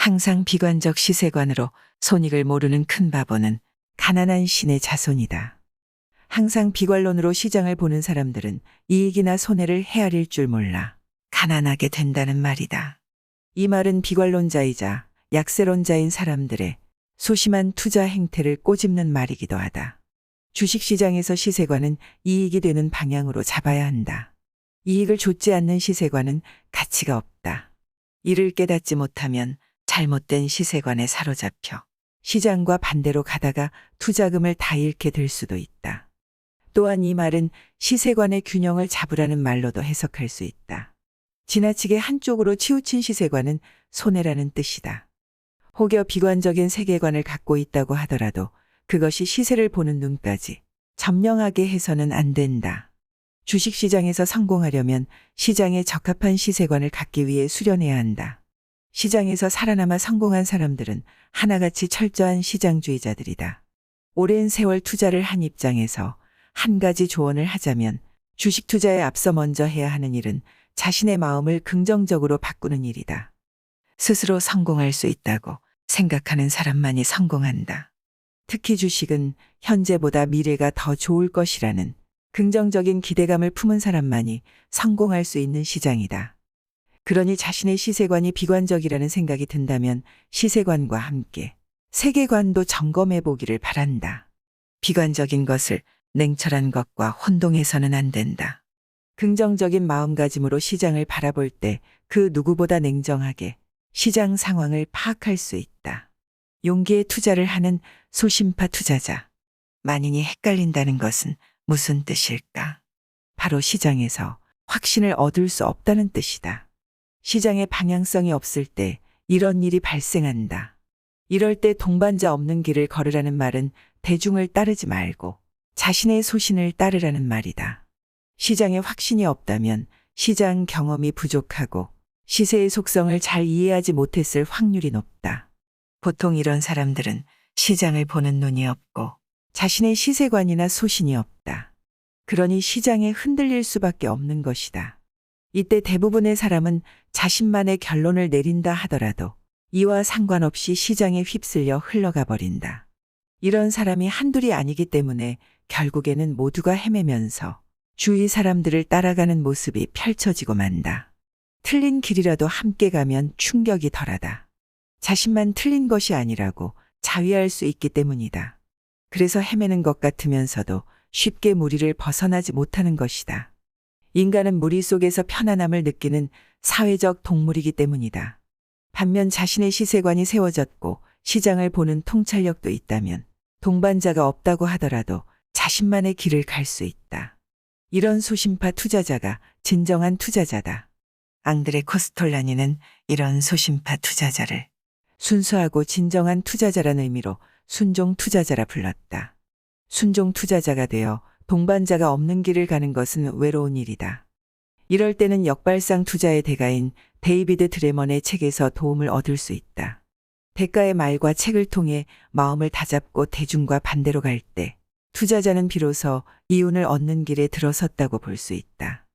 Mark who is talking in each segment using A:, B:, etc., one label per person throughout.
A: 항상 비관적 시세관으로 손익을 모르는 큰 바보는 가난한 신의 자손이다. 항상 비관론으로 시장을 보는 사람들은 이익이나 손해를 헤아릴 줄 몰라 가난하게 된다는 말이다. 이 말은 비관론자이자 약세론자인 사람들의 소심한 투자 행태를 꼬집는 말이기도 하다. 주식시장에서 시세관은 이익이 되는 방향으로 잡아야 한다. 이익을 좇지 않는 시세관은 가치가 없다. 이를 깨닫지 못하면 잘못된 시세관에 사로잡혀 시장과 반대로 가다가 투자금을 다 잃게 될 수도 있다. 또한 이 말은 시세관의 균형을 잡으라는 말로도 해석할 수 있다. 지나치게 한쪽으로 치우친 시세관은 손해라는 뜻이다. 혹여 비관적인 세계관을 갖고 있다고 하더라도 그것이 시세를 보는 눈까지 점령하게 해서는 안 된다. 주식시장에서 성공하려면 시장에 적합한 시세관을 갖기 위해 수련해야 한다. 시장에서 살아남아 성공한 사람들은 하나같이 철저한 시장주의자들이다. 오랜 세월 투자를 한 입장에서 한 가지 조언을 하자면 주식 투자에 앞서 먼저 해야 하는 일은 자신의 마음을 긍정적으로 바꾸는 일이다. 스스로 성공할 수 있다고 생각하는 사람만이 성공한다. 특히 주식은 현재보다 미래가 더 좋을 것이라는 긍정적인 기대감을 품은 사람만이 성공할 수 있는 시장이다. 그러니 자신의 시세관이 비관적이라는 생각이 든다면 시세관과 함께 세계관도 점검해 보기를 바란다. 비관적인 것을 냉철한 것과 혼동해서는 안 된다. 긍정적인 마음가짐으로 시장을 바라볼 때 그 누구보다 냉정하게 시장 상황을 파악할 수 있다. 용기에 투자를 하는 소심파 투자자. 만인이 헷갈린다는 것은 무슨 뜻일까? 바로 시장에서 확신을 얻을 수 없다는 뜻이다. 시장에 방향성이 없을 때 이런 일이 발생한다. 이럴 때 동반자 없는 길을 걸으라는 말은 대중을 따르지 말고 자신의 소신을 따르라는 말이다. 시장에 확신이 없다면 시장 경험이 부족하고 시세의 속성을 잘 이해하지 못했을 확률이 높다. 보통 이런 사람들은 시장을 보는 눈이 없고 자신의 시세관이나 소신이 없다. 그러니 시장에 흔들릴 수밖에 없는 것이다. 이때 대부분의 사람은 자신만의 결론을 내린다 하더라도 이와 상관없이 시장에 휩쓸려 흘러가 버린다. 이런 사람이 한둘이 아니기 때문에 결국에는 모두가 헤매면서 주위 사람들을 따라가는 모습이 펼쳐지고 만다. 틀린 길이라도 함께 가면 충격이 덜하다. 자신만 틀린 것이 아니라고 자위할 수 있기 때문이다. 그래서 헤매는 것 같으면서도 쉽게 무리를 벗어나지 못하는 것이다. 인간은 무리 속에서 편안함을 느끼는 사회적 동물이기 때문이다. 반면 자신의 시세관이 세워졌고 시장을 보는 통찰력도 있다면 동반자가 없다고 하더라도 자신만의 길을 갈 수 있다. 이런 소심파 투자자가 진정한 투자자다. 앙드레 코스톨라니는 이런 소심파 투자자를 순수하고 진정한 투자자라는 의미로 순종 투자자라 불렀다. 순종 투자자가 되어 동반자가 없는 길을 가는 것은 외로운 일이다. 이럴 때는 역발상 투자의 대가인 데이비드 드레먼의 책에서 도움을 얻을 수 있다. 대가의 말과 책을 통해 마음을 다잡고 대중과 반대로 갈 때 투자자는 비로소 이윤을 얻는 길에 들어섰다고 볼 수 있다.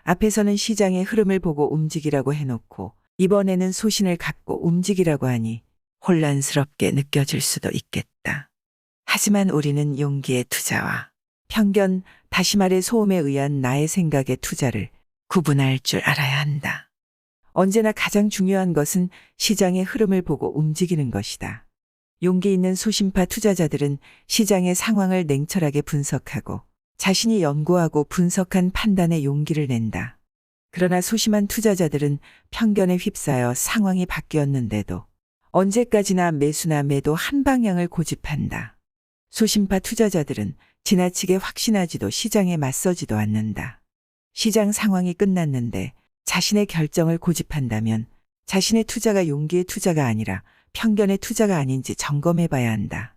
A: 앞에서는 시장의 흐름을 보고 움직이라고 해놓고 이번에는 소신을 갖고 움직이라고 하니 혼란스럽게 느껴질 수도 있겠다. 하지만 우리는 용기의 투자와 편견, 다시 말해 소음에 의한 나의 생각의 투자를 구분할 줄 알아야 한다. 언제나 가장 중요한 것은 시장의 흐름을 보고 움직이는 것이다. 용기 있는 소심파 투자자들은 시장의 상황을 냉철하게 분석하고 자신이 연구하고 분석한 판단에 용기를 낸다. 그러나 소심한 투자자들은 편견에 휩싸여 상황이 바뀌었는데도 언제까지나 매수나 매도 한 방향을 고집한다. 소심파 투자자들은 지나치게 확신하지도 시장에 맞서지도 않는다. 시장 상황이 끝났는데 자신의 결정을 고집한다면 자신의 투자가 용기의 투자가 아니라 편견의 투자가 아닌지 점검해 봐야 한다.